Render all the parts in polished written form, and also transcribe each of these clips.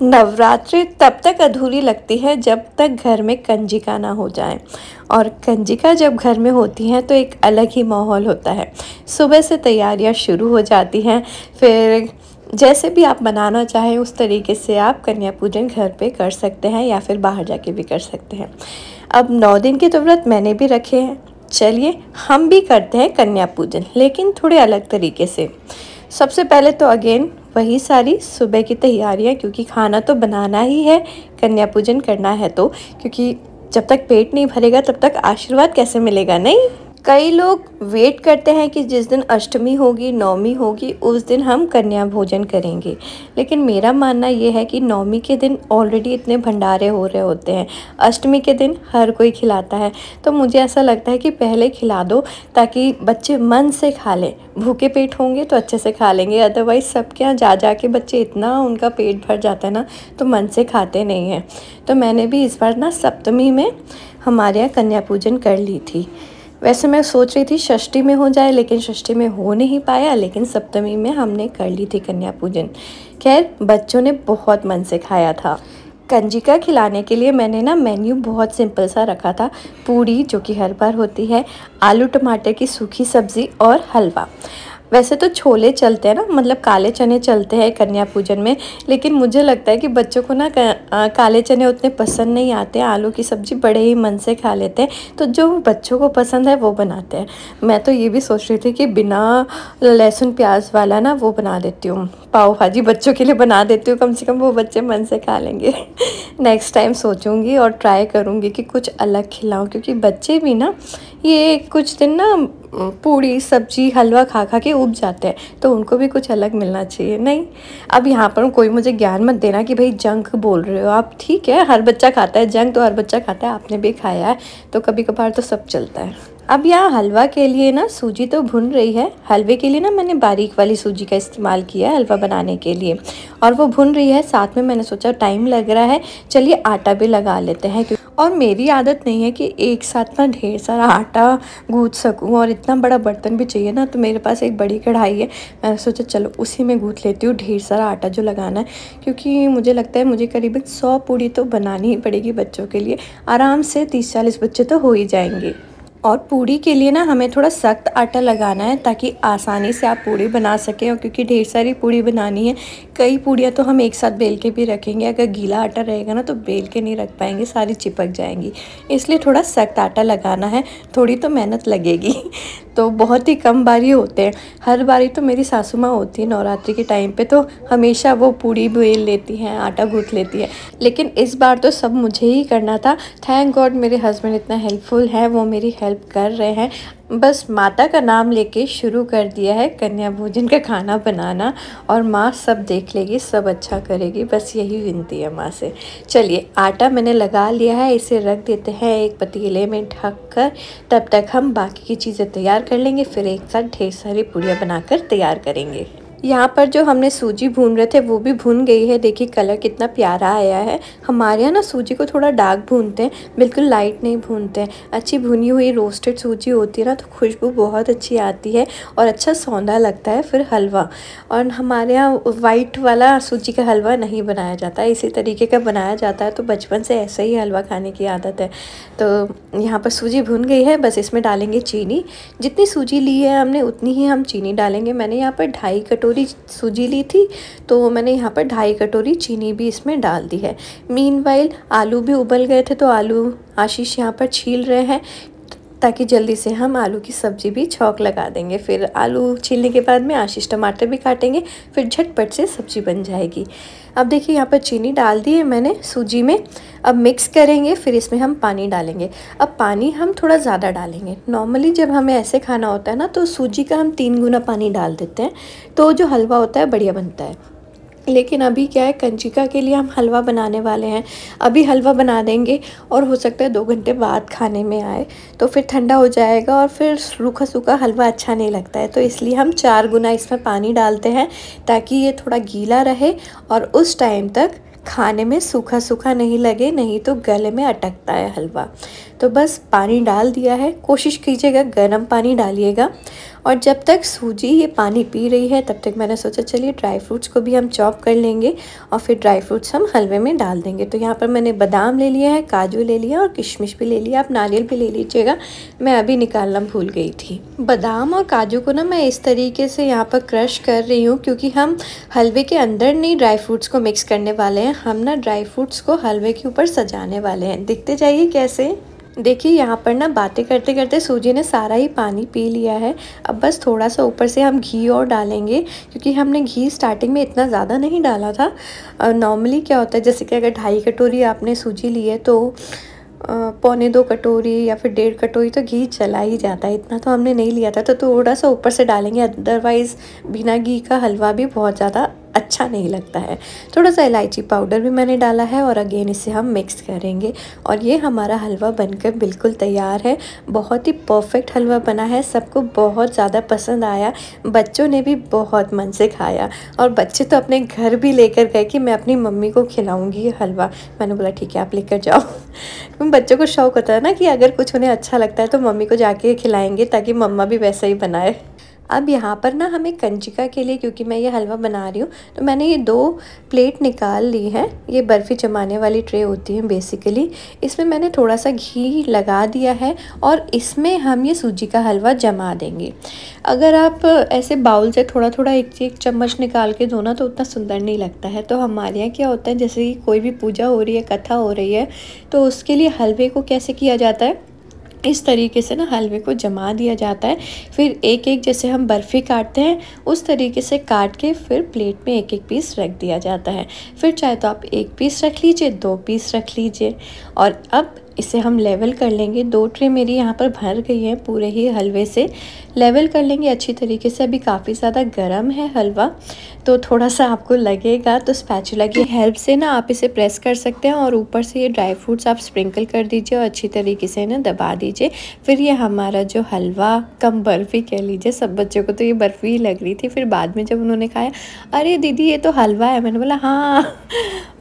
नवरात्रि तब तक अधूरी लगती है जब तक घर में कंजिका ना हो जाए। और कंजिका जब घर में होती हैं तो एक अलग ही माहौल होता है। सुबह से तैयारियां शुरू हो जाती हैं। फिर जैसे भी आप बनाना चाहें उस तरीके से आप कन्या पूजन घर पे कर सकते हैं या फिर बाहर जाके भी कर सकते हैं। अब 9 दिन के तो व्रत मैंने भी रखे हैं। चलिए हम भी करते हैं कन्या पूजन, लेकिन थोड़े अलग तरीके से। सबसे पहले तो अगेन वही सारी सुबह की तैयारियां, क्योंकि खाना तो बनाना ही है, कन्या पूजन करना है तो, क्योंकि जब तक पेट नहीं भरेगा तब तक आशीर्वाद कैसे मिलेगा। नहीं, कई लोग वेट करते हैं कि जिस दिन अष्टमी होगी, नवमी होगी, उस दिन हम कन्या भोजन करेंगे। लेकिन मेरा मानना ये है कि नवमी के दिन ऑलरेडी इतने भंडारे हो रहे होते हैं, अष्टमी के दिन हर कोई खिलाता है, तो मुझे ऐसा लगता है कि पहले खिला दो ताकि बच्चे मन से खा लें। भूखे पेट होंगे तो अच्छे से खा लेंगे, अदरवाइज़ सबके यहाँ जा जा के बच्चे इतना उनका पेट भर जाता है ना, तो मन से खाते नहीं हैं। तो मैंने भी इस बार ना सप्तमी में हमारे यहाँ कन्या पूजन कर ली थी। वैसे मैं सोच रही थी षष्ठी में हो जाए, लेकिन षष्ठी में हो नहीं पाया, लेकिन सप्तमी में हमने कर ली थी कन्या पूजन। खैर बच्चों ने बहुत मन से खाया था। कंजिका खिलाने के लिए मैंने ना मेन्यू बहुत सिंपल सा रखा था। पूड़ी जो कि हर बार होती है, आलू टमाटर की सूखी सब्ज़ी और हलवा। वैसे तो छोले चलते हैं ना, मतलब काले चने चलते हैं कन्या पूजन में, लेकिन मुझे लगता है कि बच्चों को ना काले चने उतने पसंद नहीं आते हैं। आलू की सब्ज़ी बड़े ही मन से खा लेते हैं, तो जो बच्चों को पसंद है वो बनाते हैं। मैं तो ये भी सोच रही थी कि बिना लहसुन प्याज वाला ना वो बना देती हूँ, पाव भाजी बच्चों के लिए बना देती हूँ, कम से कम वो बच्चे मन से खा लेंगे। नेक्स्ट टाइम सोचूंगी और ट्राई करूँगी कि कुछ अलग खिलाऊँ, क्योंकि बच्चे भी ना ये कुछ दिन ना पूड़ी सब्जी हलवा खा खा के उब जाते हैं, तो उनको भी कुछ अलग मिलना चाहिए। नहीं, अब यहाँ पर कोई मुझे ज्ञान मत देना कि भाई जंक बोल रहे हो आप। ठीक है, हर बच्चा खाता है जंक, तो हर बच्चा खाता है, आपने भी खाया है, तो कभी कभार तो सब चलता है। अब यहाँ हलवा के लिए ना सूजी तो भुन रही है। हलवे के लिए ना मैंने बारीक वाली सूजी का इस्तेमाल किया है हलवा बनाने के लिए, और वो भुन रही है। साथ में मैंने सोचा टाइम लग रहा है, चलिए आटा भी लगा लेते हैं। और मेरी आदत नहीं है कि एक साथ ना ढेर सारा आटा गूँथ सकूँ, और इतना बड़ा बर्तन भी चाहिए ना, तो मेरे पास एक बड़ी कढ़ाई है। मैंने सोचा चलो उसी में गूँथ लेती हूँ ढेर सारा आटा जो लगाना है, क्योंकि मुझे लगता है मुझे करीबन 100 पूड़ी तो बनानी ही पड़ेगी बच्चों के लिए। आराम से 30-40 बच्चे तो हो ही जाएंगे। और पूड़ी के लिए ना हमें थोड़ा सख्त आटा लगाना है ताकि आसानी से आप पूड़ी बना सकें, और क्योंकि ढेर सारी पूड़ी बनानी है, कई पूड़ियाँ तो हम एक साथ बेल के भी रखेंगे, अगर गीला आटा रहेगा ना तो बेल के नहीं रख पाएंगे, सारी चिपक जाएंगी। इसलिए थोड़ा सख्त आटा लगाना है, थोड़ी तो मेहनत लगेगी। तो बहुत ही कम बारी होते हैं, हर बारी तो मेरी सासू माँ होती है नवरात्रि के टाइम पे, तो हमेशा वो पूड़ी बेल लेती हैं, आटा गूँथ लेती है। लेकिन इस बार तो सब मुझे ही करना था। थैंक गॉड मेरे हस्बैंड इतना हेल्पफुल है, वो मेरी हेल्प कर रहे हैं। बस माता का नाम लेके शुरू कर दिया है कन्या भोजन का खाना बनाना, और माँ सब देख लेगी, सब अच्छा करेगी, बस यही विनती है माँ से। चलिए आटा मैंने लगा लिया है, इसे रख देते हैं एक पतीले में ढक कर। तब तक हम बाकी की चीज़ें तैयार कर लेंगे, फिर एक साथ ढेर सारी पूड़ियाँ बनाकर तैयार करेंगे। यहाँ पर जो हमने सूजी भून रहे थे वो भी भून गई है। देखिए कलर कितना प्यारा आया है। हमारे यहाँ ना सूजी को थोड़ा डार्क भूनते हैं, बिल्कुल लाइट नहीं भूनते हैं। अच्छी भुनी हुई रोस्टेड सूजी होती है ना, तो खुशबू बहुत अच्छी आती है और अच्छा सौंधा लगता है फिर हलवा। और हमारे यहाँ वाइट वाला सूजी का हलवा नहीं बनाया जाता है, इसी तरीके का बनाया जाता है, तो बचपन से ऐसे ही हलवा खाने की आदत है। तो यहाँ पर सूजी भुन गई है, बस इसमें डालेंगे चीनी। जितनी सूजी ली है हमने उतनी ही हम चीनी डालेंगे। मैंने यहाँ पर 2.5 कटोरी सूजी ली थी, तो मैंने यहाँ पर 2.5 कटोरी चीनी भी इसमें डाल दी है। मीनवाइल आलू भी उबल गए थे, तो आलू आशीष यहाँ पर छील रहे हैं ताकि जल्दी से हम आलू की सब्ज़ी भी छौंक लगा देंगे। फिर आलू छीलने के बाद में आशीष टमाटर भी काटेंगे, फिर झटपट से सब्ज़ी बन जाएगी। अब देखिए यहाँ पर चीनी डाल दी है मैंने सूजी में। अब मिक्स करेंगे, फिर इसमें हम पानी डालेंगे। अब पानी हम थोड़ा ज़्यादा डालेंगे। नॉर्मली जब हमें ऐसे खाना होता है ना, तो सूजी का हम 3 गुना पानी डाल देते हैं, तो जो हलवा होता है बढ़िया बनता है। लेकिन अभी क्या है, कंजिका के लिए हम हलवा बनाने वाले हैं। अभी हलवा बना देंगे और हो सकता है 2 घंटे बाद खाने में आए, तो फिर ठंडा हो जाएगा और फिर सूखा सूखा हलवा अच्छा नहीं लगता है। तो इसलिए हम 4 गुना इसमें पानी डालते हैं ताकि ये थोड़ा गीला रहे और उस टाइम तक खाने में सूखा सूखा नहीं लगे, नहीं तो गले में अटकता है हलवा। तो बस पानी डाल दिया है। कोशिश कीजिएगा गर्म पानी डालिएगा। और जब तक सूजी ये पानी पी रही है तब तक मैंने सोचा चलिए ड्राई फ्रूट्स को भी हम चॉप कर लेंगे और फिर ड्राई फ्रूट्स हम हलवे में डाल देंगे। तो यहाँ पर मैंने बादाम ले लिया है, काजू ले लिया और किशमिश भी ले लिया। आप नारियल भी ले लीजिएगा, मैं अभी निकालना भूल गई थी। बादाम और काजू को ना मैं इस तरीके से यहाँ पर क्रश कर रही हूँ क्योंकि हम हलवे के अंदर नहीं ड्राई फ्रूट्स को मिक्स करने वाले हैं, हम ना ड्राई फ्रूट्स को हलवे के ऊपर सजाने वाले हैं। देखते जाइए कैसे। देखिए यहाँ पर ना बातें करते करते सूजी ने सारा ही पानी पी लिया है। अब बस थोड़ा सा ऊपर से हम घी और डालेंगे क्योंकि हमने घी स्टार्टिंग में इतना ज़्यादा नहीं डाला था। नॉर्मली क्या होता है जैसे कि अगर 2.5 कटोरी आपने सूजी ली है तो 1.25 कटोरी या फिर 1.5 कटोरी तो घी चला ही जाता है। इतना तो हमने नहीं लिया था, तो थोड़ा सा ऊपर से डालेंगे, अदरवाइज़ बिना घी का हलवा भी बहुत ज़्यादा अच्छा नहीं लगता है। थोड़ा सा इलायची पाउडर भी मैंने डाला है और अगेन इसे हम मिक्स करेंगे और ये हमारा हलवा बनकर बिल्कुल तैयार है। बहुत ही परफेक्ट हलवा बना है, सबको बहुत ज़्यादा पसंद आया, बच्चों ने भी बहुत मन से खाया और बच्चे तो अपने घर भी लेकर गए कि मैं अपनी मम्मी को खिलाऊंगी ये हलवा। मैंने बोला ठीक है आप लेकर जाओ। बच्चों को शौक होता है ना कि अगर कुछ उन्हें अच्छा लगता है तो मम्मी को जाके खिलाएंगे ताकि मम्मा भी वैसा ही बनाए। अब यहाँ पर ना हमें कंजिका के लिए, क्योंकि मैं ये हलवा बना रही हूँ तो मैंने ये 2 प्लेट निकाल ली है। ये बर्फ़ी जमाने वाली ट्रे होती है बेसिकली। इसमें मैंने थोड़ा सा घी लगा दिया है और इसमें हम ये सूजी का हलवा जमा देंगे। अगर आप ऐसे बाउल से थोड़ा थोड़ा एक चम्मच निकाल के दो ना तो उतना सुंदर नहीं लगता है। तो हमारे यहाँ क्या होता है जैसे कि कोई भी पूजा हो रही है, कथा हो रही है, तो उसके लिए हलवे को कैसे किया जाता है, इस तरीके से ना हलवे को जमा दिया जाता है। फिर एक एक जैसे हम बर्फ़ी काटते हैं उस तरीके से काट के फिर प्लेट में एक एक पीस रख दिया जाता है। फिर चाहे तो आप 1 पीस रख लीजिए, 2 पीस रख लीजिए और अब इसे हम लेवल कर लेंगे। 2 ट्रे मेरी यहाँ पर भर गई हैं पूरे ही हलवे से। लेवल कर लेंगे अच्छी तरीके से। अभी काफ़ी ज़्यादा गर्म है हलवा तो थोड़ा सा आपको लगेगा, तो स्पैचुला की हेल्प से ना आप इसे प्रेस कर सकते हैं और ऊपर से ये ड्राई फ्रूट्स आप स्प्रिंकल कर दीजिए और अच्छी तरीके से ना दबा दीजिए। फिर ये हमारा जो हलवा कम बर्फ़ी कह लीजिए, सब बच्चों को तो ये बर्फ़ी ही लग रही थी। फिर बाद में जब उन्होंने खाया, अरे दीदी ये तो हलवा है, मैंने बोला हाँ।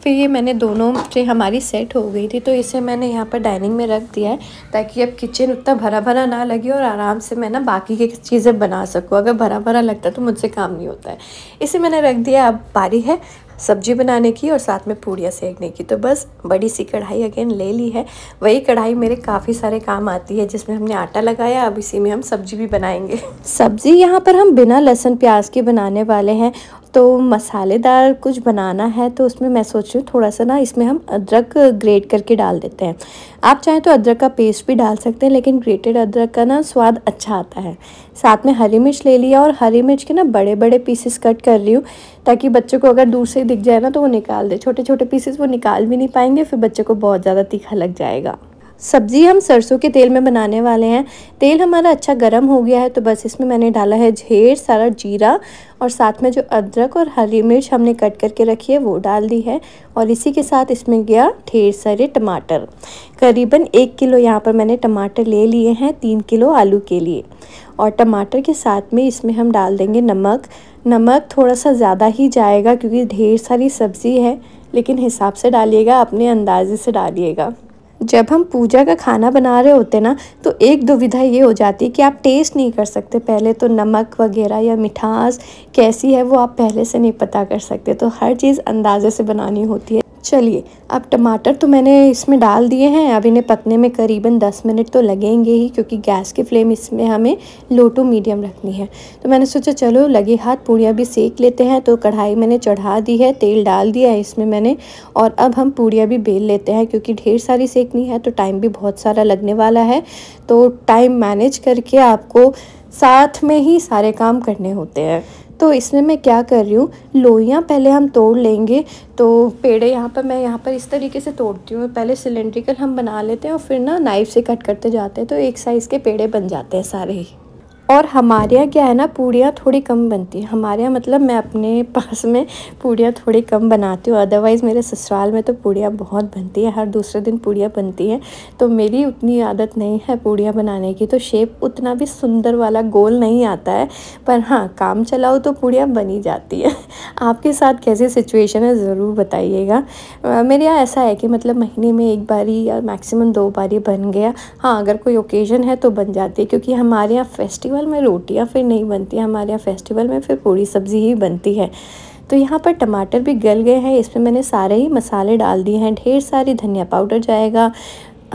फिर ये मैंने दोनों ट्रे हमारी सेट हो गई थी तो इसे मैंने यहाँ पर डाइनिंग में रख दिया है ताकि अब किचन उतना भरा भरा ना लगे और आराम से मैं ना बाकी की चीज़ें बना सकूँ। अगर भरा भरा लगता तो मुझसे काम नहीं होता है। इसे मैंने रख दिया। अब बारी है सब्जी बनाने की और साथ में पूड़ियाँ सेकने की। तो बस बड़ी सी कढ़ाई अगेन ले ली है। वही कढ़ाई मेरे काफ़ी सारे काम आती है जिसमें हमने आटा लगाया। अब इसी में हम सब्जी भी बनाएंगे। सब्ज़ी यहाँ पर हम बिना लहसुन प्याज के बनाने वाले हैं। तो मसालेदार कुछ बनाना है तो उसमें मैं सोच रही हूँ थोड़ा सा ना इसमें हम अदरक ग्रेट करके डाल देते हैं। आप चाहें तो अदरक का पेस्ट भी डाल सकते हैं, लेकिन ग्रेटेड अदरक का ना स्वाद अच्छा आता है। साथ में हरी मिर्च ले लिया और हरी मिर्च के ना बड़े बड़े पीसेस कट कर रही हूँ ताकि बच्चों को अगर दूर से दिख जाए ना तो वो निकाल दे। छोटे छोटे पीसेस वो निकाल भी नहीं पाएंगे, फिर बच्चे को बहुत ज़्यादा तीखा लग जाएगा। सब्ज़ी हम सरसों के तेल में बनाने वाले हैं। तेल हमारा अच्छा गर्म हो गया है तो बस इसमें मैंने डाला है ढेर सारा जीरा और साथ में जो अदरक और हरी मिर्च हमने कट करके रखी है वो डाल दी है। और इसी के साथ इसमें गया ढेर सारे टमाटर। करीबन 1 किलो यहाँ पर मैंने टमाटर ले लिए हैं 3 किलो आलू के लिए। और टमाटर के साथ में इसमें हम डाल देंगे नमक। नमक थोड़ा सा ज़्यादा ही जाएगा क्योंकि ढेर सारी सब्ज़ी है, लेकिन हिसाब से डालिएगा, अपने अंदाजे से डालिएगा। जब हम पूजा का खाना बना रहे होते ना तो एक दुविधा ये हो जाती है कि आप टेस्ट नहीं कर सकते पहले, तो नमक वगैरह या मिठास कैसी है वो आप पहले से नहीं पता कर सकते, तो हर चीज़ अंदाजे से बनानी होती है। चलिए अब टमाटर तो मैंने इसमें डाल दिए हैं। अब इन्हें पकने में करीबन 10 मिनट तो लगेंगे ही क्योंकि गैस की फ्लेम इसमें हमें लो टू मीडियम रखनी है। तो मैंने सोचा चलो लगे हाथ पूड़ियाँ भी सेक लेते हैं। तो कढ़ाई मैंने चढ़ा दी है, तेल डाल दिया है इसमें मैंने, और अब हम पूड़ियाँ भी बेल लेते हैं क्योंकि ढेर सारी सेकनी है तो टाइम भी बहुत सारा लगने वाला है। तो टाइम मैनेज करके आपको साथ में ही सारे काम करने होते हैं। तो इसमें मैं क्या कर रही हूँ, लोइयाँ पहले हम तोड़ लेंगे। तो पेड़े मैं यहाँ पर इस तरीके से तोड़ती हूँ। पहले सिलेंड्रिकल हम बना लेते हैं और फिर ना नाइफ़ से कट करते जाते हैं तो एक साइज़ के पेड़े बन जाते हैं सारे ही। और हमारे यहाँ क्या है ना, पूड़ियाँ थोड़ी कम बनती हैं हमारे यहाँ, मतलब मैं अपने पास में पूड़ियाँ थोड़ी कम बनाती हूँ। अदरवाइज़ मेरे ससुराल में तो पूड़ियाँ बहुत बनती है, हर दूसरे दिन पूड़ियाँ बनती हैं। तो मेरी उतनी आदत नहीं है पूड़ियाँ बनाने की, तो शेप उतना भी सुंदर वाला गोल नहीं आता है, पर हाँ काम चलाओ तो पूड़ियाँ बनी जाती है। आपके साथ कैसी सिचुएशन है ज़रूर बताइएगा। मेरे यहाँ ऐसा है कि मतलब महीने में 1 बारी या मैक्सिमम 2 बारी बन गया। हाँ अगर कोई ओकेज़न है तो बन जाती है, क्योंकि हमारे यहाँ फेस्टिवल फेस्टिवल में रोटियां फिर नहीं बनती, हमारे यहाँ फेस्टिवल में फिर पूरी सब्ज़ी ही बनती है। तो यहाँ पर टमाटर भी गल गए हैं, इसमें मैंने सारे ही मसाले डाल दिए हैं। ढेर सारी धनिया पाउडर जाएगा,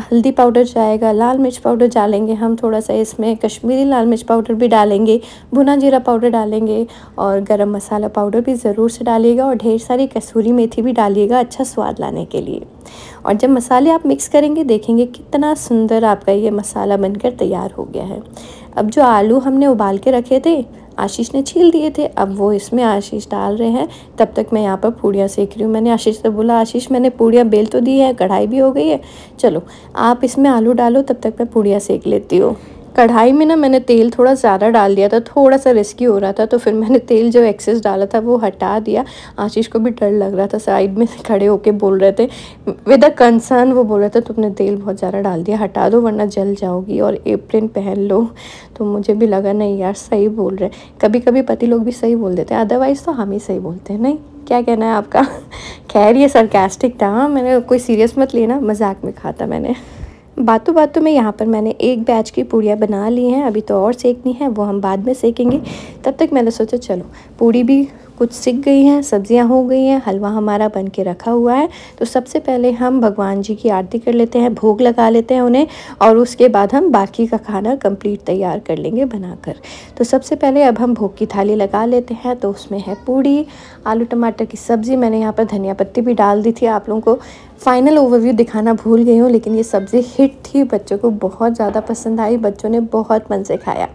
हल्दी पाउडर जाएगा, लाल मिर्च पाउडर डालेंगे हम, थोड़ा सा इसमें कश्मीरी लाल मिर्च पाउडर भी डालेंगे, भुना जीरा पाउडर डालेंगे और गरम मसाला पाउडर भी ज़रूर से डालिएगा और ढेर सारी कसूरी मेथी भी डालिएगा अच्छा स्वाद लाने के लिए। और जब मसाले आप मिक्स करेंगे देखेंगे कितना सुंदर आपका ये मसाला बनकर तैयार हो गया है। अब जो आलू हमने उबाल के रखे थे, आशीष ने छील दिए थे, अब वो इसमें आशीष डाल रहे हैं। तब तक मैं यहाँ पर पूड़ियाँ सेक रही हूँ। मैंने आशीष से बोला, आशीष मैंने पूड़ियाँ बेल तो दी है, कढ़ाई भी हो गई है, चलो आप इसमें आलू डालो, तब तक मैं पूड़ियाँ सेक लेती हूँ। कढ़ाई में ना मैंने तेल थोड़ा ज़्यादा डाल दिया था, थोड़ा सा रिस्की हो रहा था, तो फिर मैंने तेल जो एक्सेस डाला था वो हटा दिया। आशीष को भी डर लग रहा था, साइड में खड़े होके बोल रहे थे विद अ कंसर्न, वो बोल रहे थे तुमने तेल बहुत ज़्यादा डाल दिया, हटा दो वरना जल जाओगी और एप्रिन पहन लो। तो मुझे भी लगा नहीं यार सही बोल रहे, कभी कभी पति लोग भी सही बोल देते हैं, अदरवाइज़ तो हम ही सही बोलते हैं। नहीं, क्या कहना है आपका? खैर ये सरकास्टिक था, मैंने कोई सीरियस मत लेना, मजाक में कहा था मैंने। बातों बातों में यहाँ पर मैंने एक बैच की पूड़ियाँ बना ली हैं, अभी तो और सेकनी है, वो हम बाद में सेकेंगे। तब तक मैंने सोचा चलो पूड़ी भी कुछ सिक गई हैं, सब्जियां हो गई हैं, हलवा हमारा बन के रखा हुआ है। तो सबसे पहले हम भगवान जी की आरती कर लेते हैं, भोग लगा लेते हैं उन्हें, और उसके बाद हम बाकी का खाना कंप्लीट तैयार कर लेंगे बनाकर। तो सबसे पहले अब हम भोग की थाली लगा लेते हैं। तो उसमें है पूड़ी, आलू टमाटर की सब्ज़ी, मैंने यहाँ पर धनिया पत्ती भी डाल दी थी। आप लोगों को फाइनल ओवरव्यू दिखाना भूल गई हूँ, लेकिन ये सब्ज़ी हिट थी, बच्चों को बहुत ज़्यादा पसंद आई, बच्चों ने बहुत मन से खाया।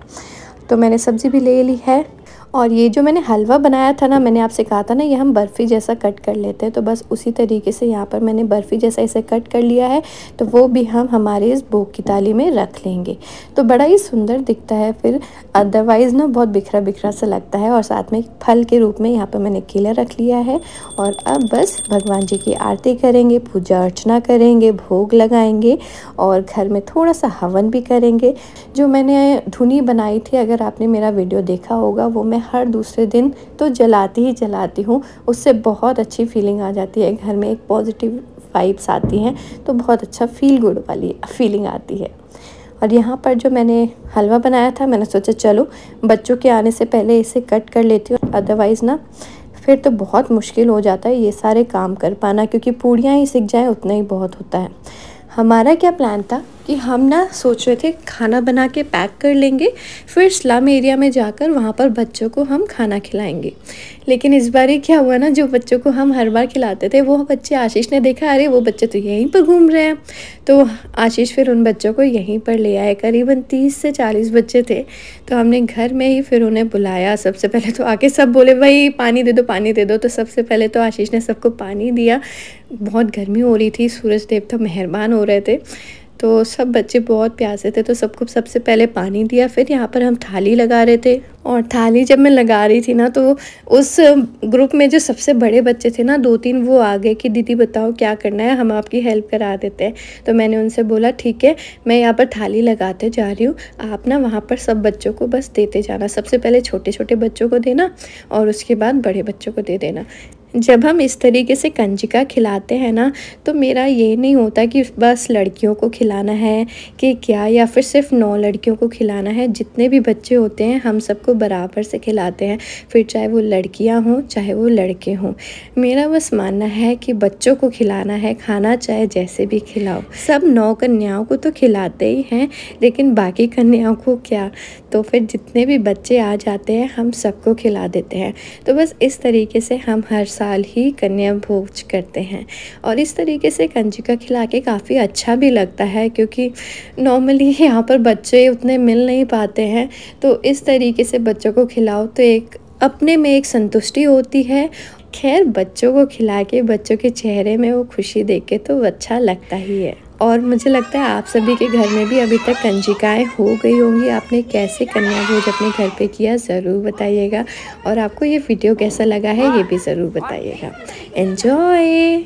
तो मैंने सब्ज़ी भी ले ली है। और ये जो मैंने हलवा बनाया था ना, मैंने आपसे कहा था ना ये हम बर्फ़ी जैसा कट कर लेते हैं, तो बस उसी तरीके से यहाँ पर मैंने बर्फ़ी जैसा इसे कट कर लिया है। तो वो भी हम हमारे इस भोग की थाली में रख लेंगे, तो बड़ा ही सुंदर दिखता है। फिर अदरवाइज़ ना बहुत बिखरा बिखरा सा लगता है। और साथ में फल के रूप में यहाँ पर मैंने केला रख लिया है। और अब बस भगवान जी की आरती करेंगे, पूजा अर्चना करेंगे, भोग लगाएंगे और घर में थोड़ा सा हवन भी करेंगे। जो मैंने धुनी बनाई थी, अगर आपने मेरा वीडियो देखा होगा, वो मैं हर दूसरे दिन तो जलाती हूँ। उससे बहुत अच्छी फीलिंग आ जाती है, घर में एक पॉजिटिव वाइब्स आती हैं, तो बहुत अच्छा फील गुड वाली फीलिंग आती है। और यहाँ पर जो मैंने हलवा बनाया था, मैंने सोचा चलो बच्चों के आने से पहले इसे कट कर लेती हूँ, अदरवाइज़ ना फिर तो बहुत मुश्किल हो जाता है ये सारे काम कर पाना, क्योंकि पूड़ियाँ ही सिक जाएँ उतना ही बहुत होता है। हमारा क्या प्लान था कि हम ना सोच रहे थे खाना बना के पैक कर लेंगे, फिर स्लम एरिया में जाकर वहाँ पर बच्चों को हम खाना खिलाएंगे। लेकिन इस बार ही क्या हुआ ना, जो बच्चों को हम हर बार खिलाते थे वो बच्चे आशीष ने देखा, अरे वो बच्चे तो यहीं पर घूम रहे हैं। तो आशीष फिर उन बच्चों को यहीं पर ले आए, करीबन 30 से 40 बच्चे थे। तो हमने घर में ही फिर उन्हें बुलाया। सबसे पहले तो आके सब बोले भाई पानी दे दो, पानी दे दो। तो सबसे पहले तो आशीष ने सबको पानी दिया। बहुत गर्मी हो रही थी, सूरज देवता मेहरबान हो रहे थे, तो सब बच्चे बहुत प्यासे थे, तो सबको सबसे पहले पानी दिया। फिर यहाँ पर हम थाली लगा रहे थे, और थाली जब मैं लगा रही थी ना, तो उस ग्रुप में जो सबसे बड़े बच्चे थे ना, 2-3 वो आ गए कि दीदी बताओ क्या करना है, हम आपकी हेल्प करा देते हैं। तो मैंने उनसे बोला ठीक है, मैं यहाँ पर थाली लगाते जा रही हूँ, आप ना वहाँ पर सब बच्चों को बस देते जाना। सबसे पहले छोटे छोटे बच्चों को देना और उसके बाद बड़े बच्चों को दे देना। जब हम इस तरीके से कंजिका खिलाते हैं ना, तो मेरा ये नहीं होता कि बस लड़कियों को खिलाना है कि क्या, या फिर सिर्फ 9 लड़कियों को खिलाना है। जितने भी बच्चे होते हैं हम सबको बराबर से खिलाते हैं, फिर चाहे वो लड़कियां हों चाहे वो लड़के हों। मेरा बस मानना है कि बच्चों को खिलाना है खाना, चाहे जैसे भी खिलाओ। सब 9 कन्याओं को तो खिलाते ही हैं, लेकिन बाकी कन्याओं को क्या, तो फिर जितने भी बच्चे आ जाते हैं हम सबको खिला देते हैं। तो बस इस तरीके से हम हर साल ही कन्या भोज करते हैं, और इस तरीके से कंजिका खिला के काफ़ी अच्छा भी लगता है, क्योंकि नॉर्मली यहाँ पर बच्चे उतने मिल नहीं पाते हैं। तो इस तरीके से बच्चों को खिलाओ तो एक अपने में एक संतुष्टि होती है। खैर बच्चों को खिला के बच्चों के चेहरे में वो खुशी देख के तो अच्छा लगता ही है। और मुझे लगता है आप सभी के घर में भी अभी तक कंजिकाएँ हो गई होंगी। आपने कैसे कन्या भोज अपने घर पे किया ज़रूर बताइएगा, और आपको ये वीडियो कैसा लगा है ये भी ज़रूर बताइएगा। एन्जॉय।